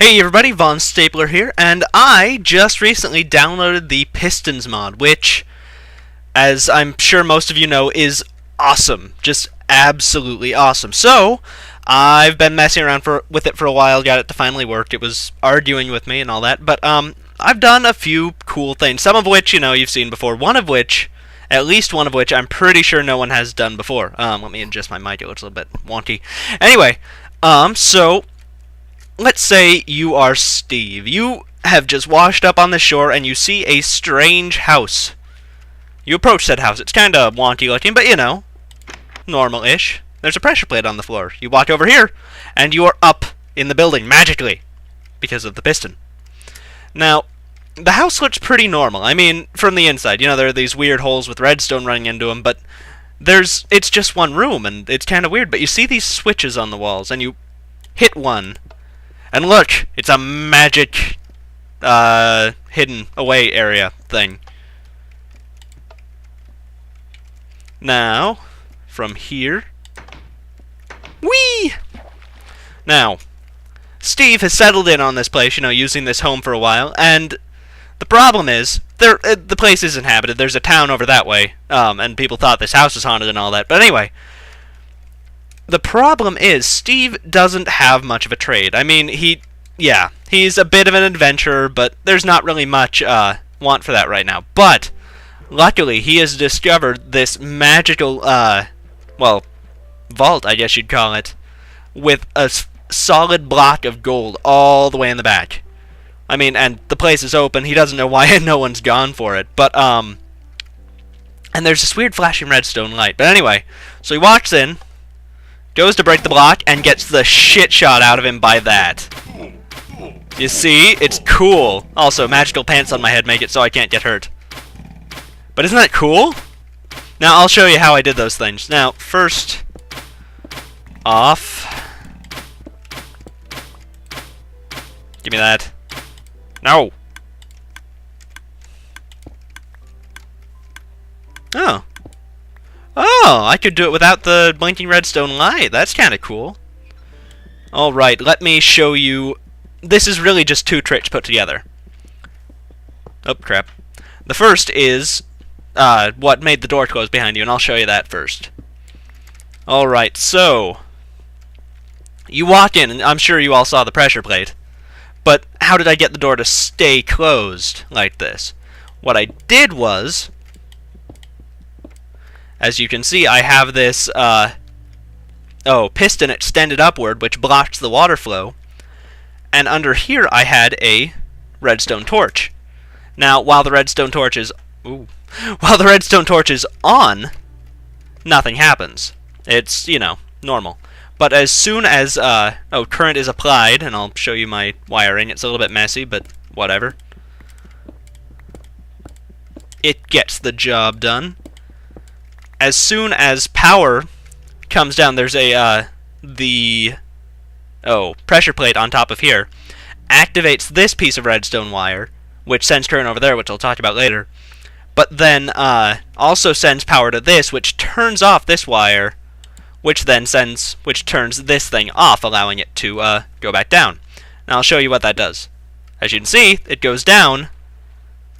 Hey everybody, Vonstapler here, and I just recently downloaded the Pistons mod, which, as I'm sure most of you know, is awesome. Just absolutely awesome. So, I've been messing around with it for a while, got it to finally work. It was arguing with me and all that, but I've done a few cool things, some of which, you've seen before, at least one of which, I'm pretty sure no one has done before. Let me adjust my mic, it looks a little bit wonky. Anyway, so let's say you are Steve. You have just washed up on the shore and you see a strange house. You approach said house. It's kind of wonky looking, but normal-ish. There's a pressure plate on the floor. You walk over here, and you are up in the building magically because of the piston. Now, the house looks pretty normal. I mean, from the inside. There are these weird holes with redstone running into them, but it's just one room, and it's kind of weird. But you see these switches on the walls, and you hit one. And look, it's a magic hidden away area thing. Now, from here, whee! Now, Steve has settled in on this place, using this home for a while, and the problem is, the place is inhabited. There's a town over that way, and people thought this house was haunted and all that. But anyway, the problem is, Steve doesn't have much of a trade. I mean, he's a bit of an adventurer, but there's not really much want for that right now. But, luckily, he has discovered this magical, vault, I guess you'd call it, with a solid block of gold all the way in the back. I mean, and the place is open. He doesn't know why no one's gone for it. But, and there's this weird flashing redstone light. But anyway, so he walks in, goes to break the block, and gets the shit shot out of him by that. You see? It's cool. Also, magical pants on my head make it so I can't get hurt. But isn't that cool? Now, I'll show you how I did those things. Now, first off. Give me that. No! Oh. Oh, I could do it without the blinking redstone light. That's kind of cool. Alright, let me show you. This is really just two tricks put together. Oh, crap. The first is what made the door close behind you, and I'll show you that first. Alright, so you walk in, and I'm sure you all saw the pressure plate. But how did I get the door to stay closed like this? What I did was, as you can see, I have this piston extended upward, which blocks the water flow. And under here, I had a redstone torch. Now, while the redstone torch is on, nothing happens. It's, normal. But as soon as current is applied, and I'll show you my wiring. It's a little bit messy, but whatever. It gets the job done. As soon as power comes down, there's the pressure plate on top of here activates this piece of redstone wire, which sends current over there, which I'll talk about later. But then also sends power to this, which turns off this wire, which turns this thing off, allowing it to go back down. Now I'll show you what that does. As you can see, it goes down.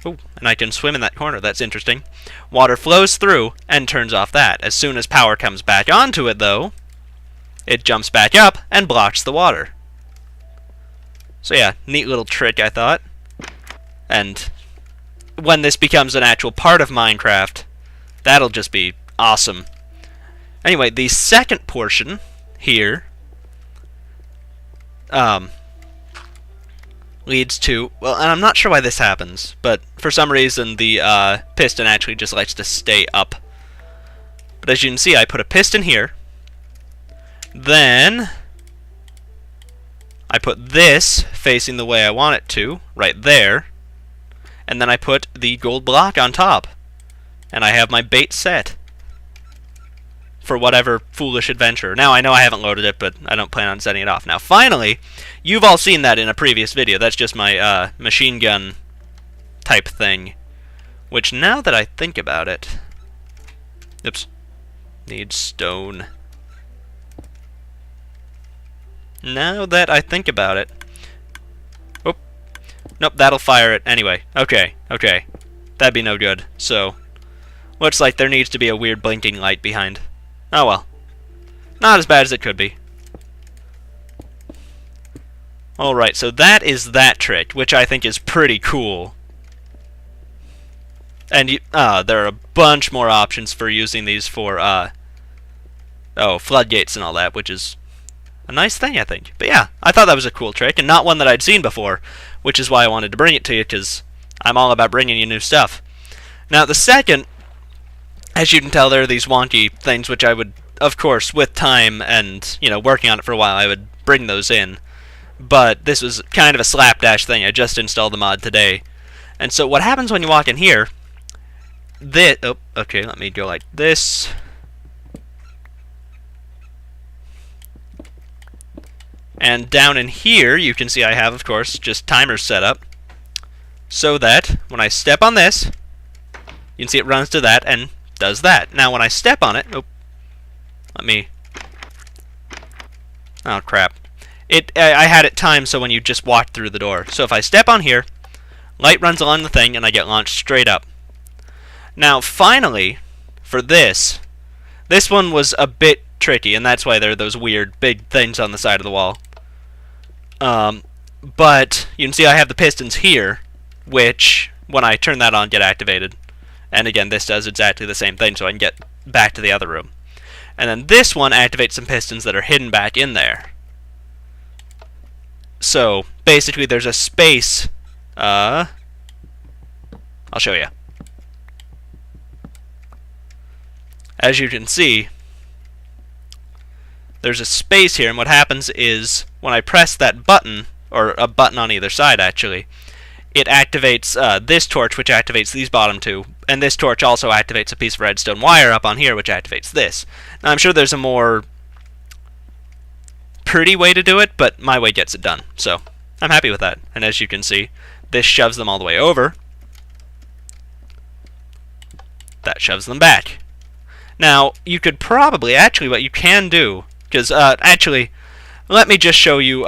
Ooh, and I can swim in that corner. That's interesting. Water flows through and turns off that. As soon as power comes back onto it, though, it jumps back up and blocks the water. So yeah, neat little trick, I thought. And when this becomes an actual part of Minecraft, that'll just be awesome. Anyway, the second portion here leads to, well, and I'm not sure why this happens, but for some reason the piston actually just likes to stay up. But as you can see, I put a piston here, then I put this facing the way I want it to, right there, and then I put the gold block on top, and I have my bait set for whatever foolish adventure. Now, I know I haven't loaded it, but I don't plan on setting it off. Now, finally, you've all seen that in a previous video. That's just my machine gun type thing, which now that I think about it, oops, needs stone. Now that I think about it, Nope, that'll fire it anyway. Okay, okay. That'd be no good. So, looks like there needs to be a weird blinking light behind. Oh well. Not as bad as it could be. Alright, so that is that trick, which I think is pretty cool. And there are a bunch more options for using these for, floodgates and all that, which is a nice thing, I think. But yeah, I thought that was a cool trick, and not one that I'd seen before, which is why I wanted to bring it to you, because I'm all about bringing you new stuff. Now, the second, as you can tell, there are these wonky things, which I would, of course, with time and, working on it for a while, I would bring those in. But this was kind of a slapdash thing. I just installed the mod today. And so what happens when you walk in here, okay, let me go like this. And down in here, you can see I have, of course, just timers set up. So that when I step on this, you can see it runs to that and does that. Now when I step on it, oh crap. I had it timed so when you just walked through the door. So if I step on here, light runs along the thing and I get launched straight up. Now finally, for this one was a bit tricky, and that's why there are those weird big things on the side of the wall. But you can see I have the pistons here, which when I turn that on get activated. And again, this does exactly the same thing, so I can get back to the other room. And then this one activates some pistons that are hidden back in there. So basically there's a space, I'll show you. As you can see, there's a space here, and what happens is when I press that button, or a button on either side actually, it activates this torch, which activates these bottom two, and this torch also activates a piece of redstone wire up on here, which activates this. Now I'm sure there's a more pretty way to do it, but my way gets it done, so I'm happy with that. And as you can see, this shoves them all the way over. That shoves them back. Now, you could probably, actually, what you can do, because, actually, let me just show you,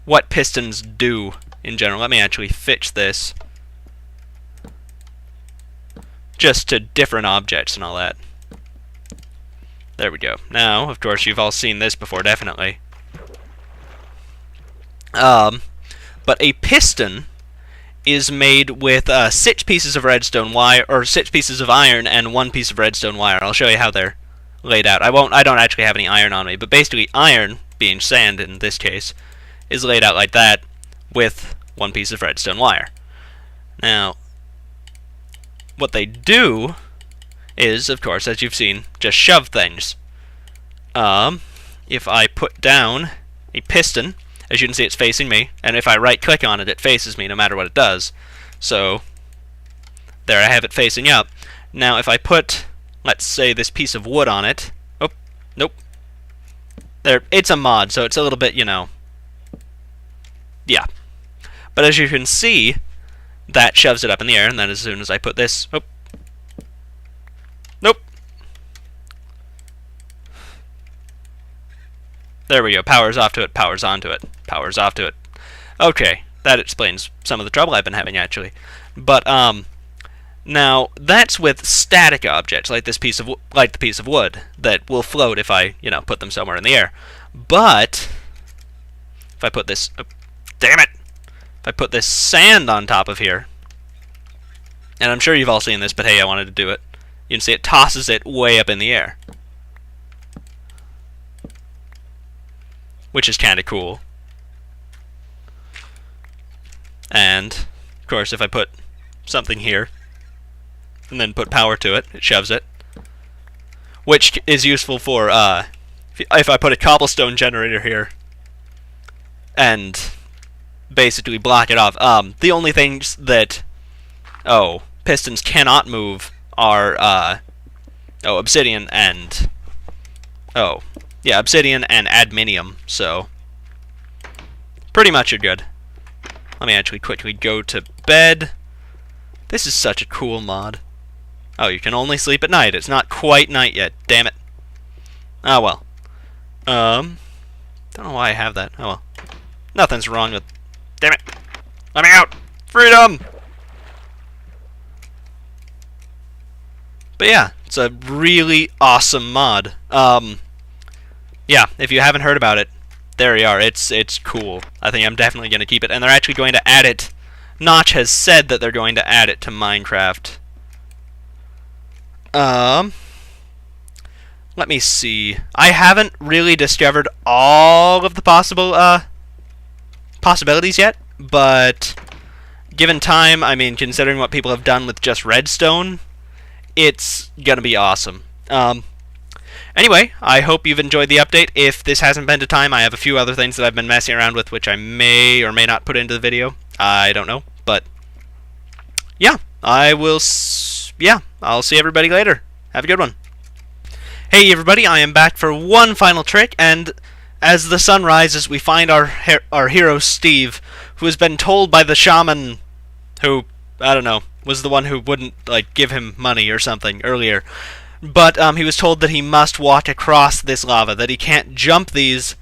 what pistons do in general. Let me actually fix this just to different objects and all that. There we go. Now, of course, you've all seen this before, definitely. But a piston is made with 6 pieces of redstone wire, or 6 pieces of iron and 1 piece of redstone wire. I'll show you how they're laid out. I don't actually have any iron on me, but basically iron, being sand in this case, is laid out like that with 1 piece of redstone wire. Now, what they do is, of course, as you've seen, just shove things. If I put down a piston, as you can see it's facing me, and if I right click on it, it faces me no matter what it does. So, there I have it facing up. Now if I put, let's say, this piece of wood on it, oh, nope. There, it's a mod, so it's a little bit, yeah. But as you can see, that shoves it up in the air, and then as soon as I put this, oh, nope. There we go. Powers off to it, powers onto it, powers off to it. Okay, that explains some of the trouble I've been having, actually. But, now, that's with static objects, like this piece of, like the piece of wood, that will float if I, put them somewhere in the air. But, if I put this, oh, damn it! If I put this sand on top of here, and I'm sure you've all seen this, but hey, I wanted to do it. You can see it tosses it way up in the air, which is kind of cool. And, of course, if I put something here, and then put power to it, it shoves it. Which is useful for, if I put a cobblestone generator here, and basically block it off. The only things that, pistons cannot move are, obsidian and, obsidian and adminium, so pretty much you're good. Let me actually quickly go to bed. This is such a cool mod. Oh, you can only sleep at night. It's not quite night yet. Damn it. Oh, well. Don't know why I have that. Oh, well. Nothing's wrong with... Damn it. Let me out! Freedom! But yeah, it's a really awesome mod. Yeah, if you haven't heard about it, there you are. It's cool. I think I'm definitely going to keep it. And they're actually going to add it. Notch has said that they're going to add it to Minecraft. Let me see. I haven't really discovered all of the possibilities yet, but given time, I mean, considering what people have done with just redstone, it's gonna be awesome. Anyway, I hope you've enjoyed the update. If this hasn't been to time, I have a few other things that I've been messing around with, which I may or may not put into the video. I don't know, but yeah, I'll see everybody later. Have a good one. Hey everybody, I am back for one final trick, and as the sun rises, we find our hero Steve, who has been told by the shaman, who, I don't know, was the one who wouldn't, like, give him money or something earlier. But he was told that he must walk across this lava, that he can't jump these,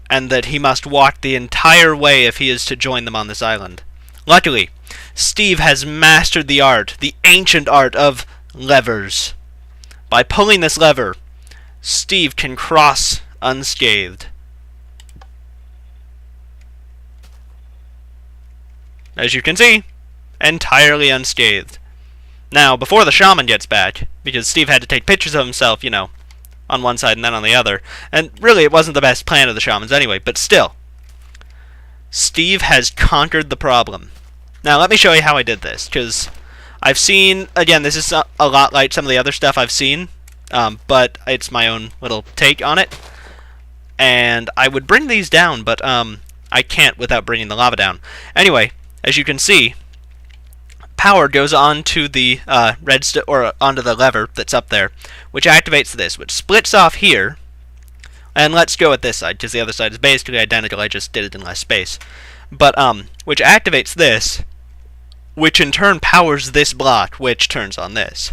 and that he must walk the entire way if he is to join them on this island. Luckily, Steve has mastered the art, the ancient art of levers. By pulling this lever, Steve can cross unscathed. As you can see, entirely unscathed. Now, before the shaman gets back, because Steve had to take pictures of himself, you know, on one side and then on the other, and really it wasn't the best plan of the shamans anyway, but still, Steve has conquered the problem. Now, let me show you how I did this, because I've seen, again, this is a lot like some of the other stuff I've seen, but it's my own little take on it, and I would bring these down, but I can't without bringing the lava down. Anyway, as you can see, power goes onto the onto the lever that's up there, which activates this, which splits off here. And let's go at this side, because the other side is basically identical. I just did it in less space. But which activates this, which in turn powers this block, which turns on this.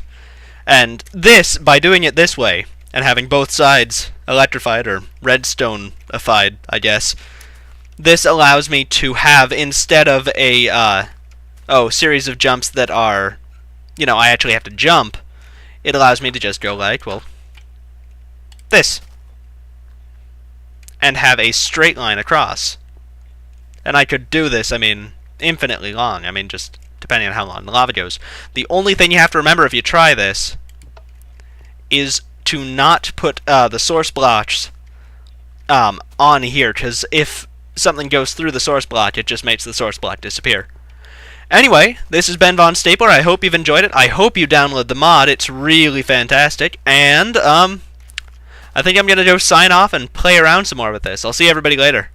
And this, by doing it this way, and having both sides electrified or redstone-ified, I guess, this allows me to have, instead of a series of jumps that are, you know, I actually have to jump, it allows me to just go like, well, this. And have a straight line across. And I could do this, I mean, infinitely long. I mean, just depending on how long the lava goes. The only thing you have to remember if you try this is to not put the source blocks on here, because if something goes through the source block, it just makes the source block disappear. Anyway, this has been Vonstapler. I hope you've enjoyed it. I hope you download the mod. It's really fantastic. And I think I'm going to go sign off and play around some more with this. I'll see everybody later.